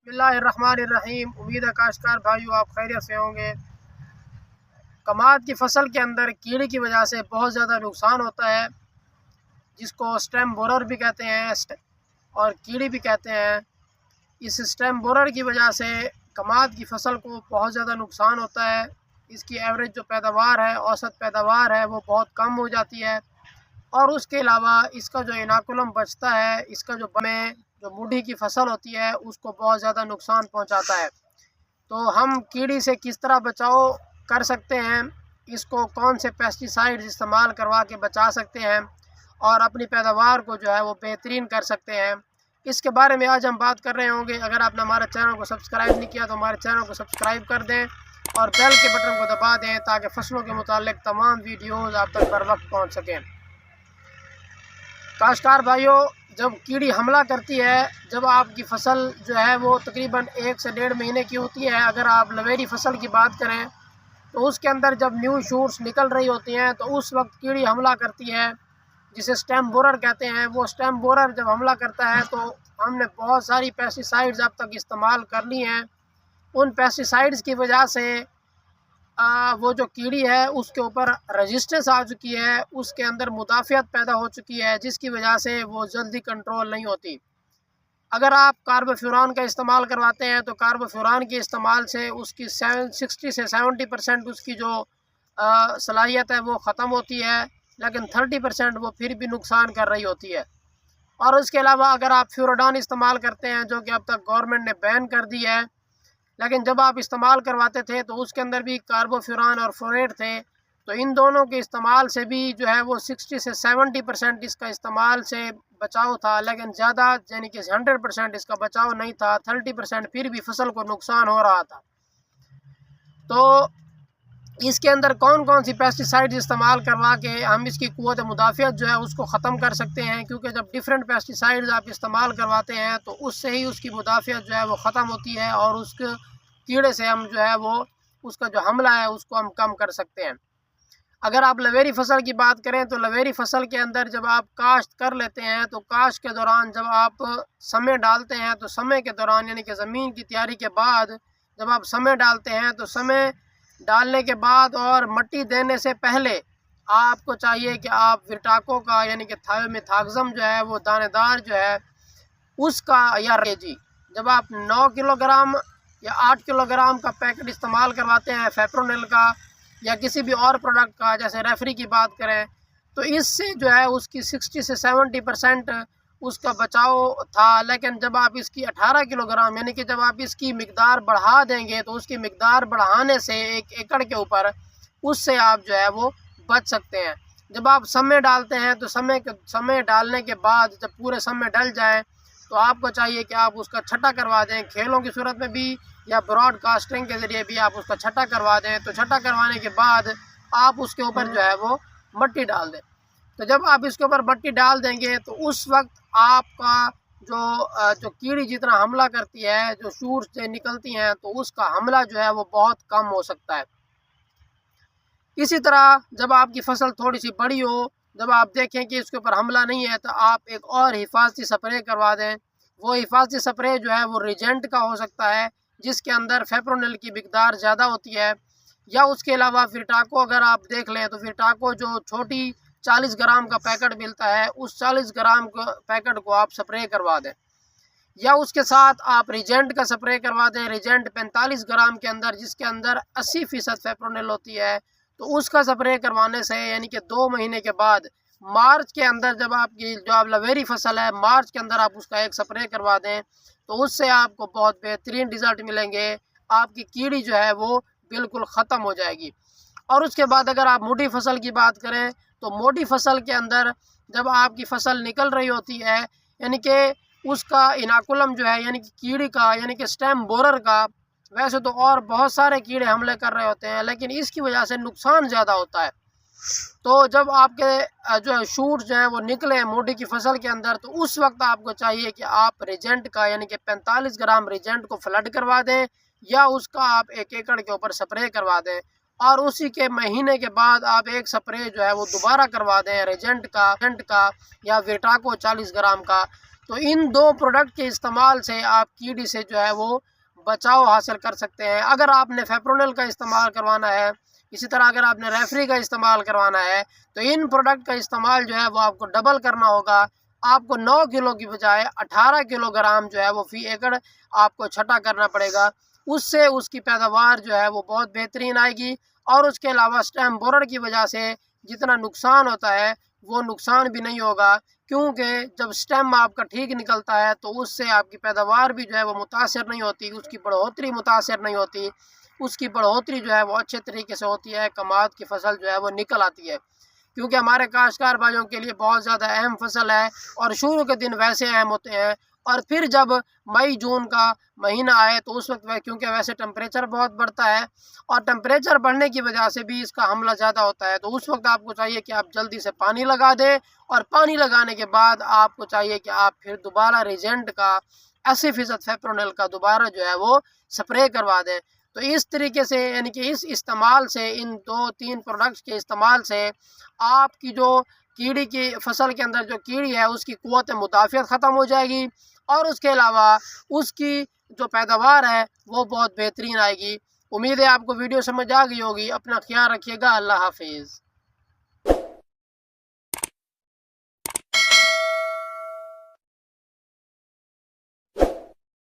बिस्मिल्लाहिर्रहमानिर्रहीम। उम्मीद है काश्तकार भाइयों आप खैरियत से होंगे। कमाद की फसल के अंदर कीड़े की वजह से बहुत ज़्यादा नुकसान होता है, जिसको स्टेम बोरर भी कहते हैं और कीड़ी भी कहते हैं। इस स्टेम बोरर की वजह से कमाद की फसल को बहुत ज़्यादा नुकसान होता है। इसकी एवरेज जो पैदावार है, औसत पैदावार है, वो बहुत कम हो जाती है। और उसके अलावा इसका जो इनाकुलम बचता है, इसका जो मूढ़ी की फसल होती है, उसको बहुत ज़्यादा नुकसान पहुंचाता है। तो हम कीड़ी से किस तरह बचाव कर सकते हैं, इसको कौन से पेस्टिसाइड्स इस्तेमाल करवा के बचा सकते हैं और अपनी पैदावार को जो है वो बेहतरीन कर सकते हैं, इसके बारे में आज हम बात कर रहे होंगे। अगर आपने हमारे चैनल को सब्सक्राइब नहीं किया तो हमारे चैनल को सब्सक्राइब कर दें और बेल के बटन को दबा दें ताकि फसलों के मुतालिक तमाम वीडियोज़ आप तक बर वक्त पहुँच सकें। काश्तकार भाइयों, जब कीड़ी हमला करती है, जब आपकी फसल जो है वो तकरीबन 1 से 1.5 महीने की होती है, अगर आप लवेरी फसल की बात करें तो उसके अंदर जब न्यू शूट्स निकल रही होती हैं तो उस वक्त कीड़ी हमला करती है, जिसे स्टेम बोरर कहते हैं। वो स्टेम बोरर जब हमला करता है तो हमने बहुत सारी पेस्टिसाइड्स अब तक इस्तेमाल कर ली हैं। उन पेस्टिसाइड्स की वजह से वो जो कीड़ी है उसके ऊपर रेजिस्टेंस आ चुकी है, उसके अंदर मुदाफ़ियत पैदा हो चुकी है, जिसकी वजह से वो जल्दी कंट्रोल नहीं होती। अगर आप कार्बोफ्यूरान का इस्तेमाल करवाते हैं तो कार्बोफ्यूरान के इस्तेमाल से उसकी 60 से 70% उसकी जो सलाहियत है वो ख़त्म होती है, लेकिन 30% वो फिर भी नुकसान कर रही होती है। और उसके अलावा अगर आप फ्यूरोडान इस्तेमाल करते हैं, जो कि अब तक गवर्नमेंट ने बैन कर दी है, लेकिन जब आप इस्तेमाल करवाते थे तो उसके अंदर भी कार्बोफ्यूरान और फ्लोरेट थे, तो इन दोनों के इस्तेमाल से भी जो है वो 60 से 70% इसका इस्तेमाल से बचाव था, लेकिन ज़्यादा यानी कि 100% इसका बचाव नहीं था। 30% फिर भी फसल को नुकसान हो रहा था। तो इसके अंदर कौन कौन सी पेस्टिसाइड्स इस्तेमाल करवा के हम इसकी क़ुव्वत मुदाफ़ियत जो है उसको ख़त्म कर सकते हैं, क्योंकि जब डिफरेंट पेस्टिसाइड्स आप इस्तेमाल करवाते हैं तो उससे ही उसकी मुदाफ़ियत जो है वो ख़त्म होती है और उसके कीड़े से हम जो है वो उसका जो हमला है उसको हम कम कर सकते हैं। अगर आप लवेरी फसल की बात करें तो लवेरी फसल के अंदर जब आप काश्त कर लेते हैं तो काश्त के दौरान जब आप समय डालते हैं तो समय के दौरान यानी कि ज़मीन की तैयारी के बाद जब आप समय डालते हैं तो समय डालने के बाद और मट्टी देने से पहले आपको चाहिए कि आप विटाको का यानी कि थायोमिथाक्सम जो है वो दानेदार जो है उसका या केजी जब आप 9 किलोग्राम या 8 किलोग्राम का पैकेट इस्तेमाल करवाते हैं फेप्रोनिल का या किसी भी और प्रोडक्ट का, जैसे रेफरी की बात करें, तो इससे जो है उसकी 60 से 70% उसका बचाव था। लेकिन जब आप इसकी 18 किलोग्राम यानी कि जब आप इसकी मिकदार बढ़ा देंगे तो उसकी मिकदार बढ़ाने से 1 एकड़ के ऊपर उससे आप जो है वो बच सकते हैं। जब आप समय डालते हैं तो समय डालने के बाद जब पूरे समय डल जाएं तो आपको चाहिए कि आप उसका छटा करवा दें, खेलों की सूरत में भी या ब्रॉडकास्टिंग के ज़रिए भी आप उसका छटा करवा दें। तो छटा करवाने के बाद आप उसके ऊपर जो है वो मट्टी डाल दें। तो जब आप इसके ऊपर मट्टी डाल देंगे तो उस वक्त आपका जो कीड़ी जितना हमला करती है, जो शूर से निकलती हैं, तो उसका हमला जो है वो बहुत कम हो सकता है। इसी तरह जब आपकी फसल थोड़ी सी बड़ी हो, जब आप देखें कि इसके ऊपर हमला नहीं है, तो आप एक और हिफाजती स्प्रे करवा दें। वो हिफाजती स्प्रे जो है वो रिजेंट का हो सकता है, जिसके अंदर फेप्रोनिल की मिकदार ज़्यादा होती है, या उसके अलावा विटाको अगर आप देख लें तो विटाको जो छोटी 40 ग्राम का पैकेट मिलता है, उस 40 ग्राम का पैकेट को आप स्प्रे करवा दें, या उसके साथ आप रिजेंट का स्प्रे करवा दें। रिजेंट 45 ग्राम के अंदर, जिसके अंदर 80% फेप्रोनिल होती है, तो उसका स्प्रे करवाने से यानी कि 2 महीने के बाद मार्च के अंदर जब आपकी जो आप लवेरी फसल है, मार्च के अंदर आप उसका एक स्प्रे करवा दें, तो उससे आपको बहुत बेहतरीन रिज़ल्ट मिलेंगे। आपकी कीड़ी जो है वो बिल्कुल ख़त्म हो जाएगी। और उसके बाद अगर आप मोटी फसल की बात करें तो मोटी फसल के अंदर जब आपकी फसल निकल रही होती है, यानी कि उसका इनाकुलम जो है यानी कि कीड़ी का यानी कि स्टेम बोरर का, वैसे तो और बहुत सारे कीड़े हमले कर रहे होते हैं, लेकिन इसकी वजह से नुकसान ज़्यादा होता है। तो जब आपके जो है शूट जो है वो निकले मोटी की फसल के अंदर, तो उस वक्त आपको चाहिए कि आप रिजेंट का यानी कि 45 ग्राम रिजेंट को फ्लड करवा दें, या उसका आप 1 एकड़ के ऊपर स्प्रे करवा दें। और उसी के महीने के बाद आप एक स्प्रे जो है वो दोबारा करवा दें रिजेंट का या विटाको 40 ग्राम का। तो इन 2 प्रोडक्ट के इस्तेमाल से आप कीड़ी से जो है वो बचाव हासिल कर सकते हैं। अगर आपने फेप्रोनिल का इस्तेमाल करवाना है, इसी तरह अगर आपने रेफरी का इस्तेमाल करवाना है, तो इन प्रोडक्ट का इस्तेमाल जो है वो आपको डबल करना होगा। आपको 9 किलो की बजाय 18 किलोग्राम जो है वो फ़ी एकड़ आपको छटा करना पड़ेगा। उससे उसकी पैदावार जो है वो बहुत बेहतरीन आएगी और उसके अलावा स्टेम बोरर की वजह से जितना नुकसान होता है वो नुकसान भी नहीं होगा, क्योंकि जब स्टेम आपका ठीक निकलता है तो उससे आपकी पैदावार भी जो है वो मुतासर नहीं होती, उसकी बढ़ोतरी मुतासर नहीं होती, उसकी बढ़ोतरी जो है वो अच्छे तरीके से होती है, कमाद की फसल जो है वो निकल आती है। क्योंकि हमारे काश्तकार भाइयों के लिए बहुत ज़्यादा अहम फसल है और शुरू के दिन वैसे अहम होते हैं, और फिर जब मई जून का महीना आए तो उस वक्त क्योंकि वैसे टेम्परेचर बहुत बढ़ता है और टेम्परेचर बढ़ने की वजह से भी इसका हमला ज़्यादा होता है, तो उस वक्त आपको चाहिए कि आप जल्दी से पानी लगा दें, और पानी लगाने के बाद आपको चाहिए कि आप फिर दोबारा रिजेंट का 80% फेप्रोनिल का दोबारा जो है वो स्प्रे करवा दें। तो इस तरीके से यानी कि इस इस्तेमाल से, इन 2-3 प्रोडक्ट्स के इस्तेमाल से आपकी जो कीड़ी की फसल के अंदर जो कीड़ी है उसकी क़ुव्वत मुदाफ़ियत ख़त्म हो जाएगी और उसके अलावा उसकी जो पैदावार है वो बहुत बेहतरीन आएगी। उम्मीद है आपको वीडियो समझ आ गई होगी। अपना ख्याल रखिएगा। अल्लाह हाफिज़।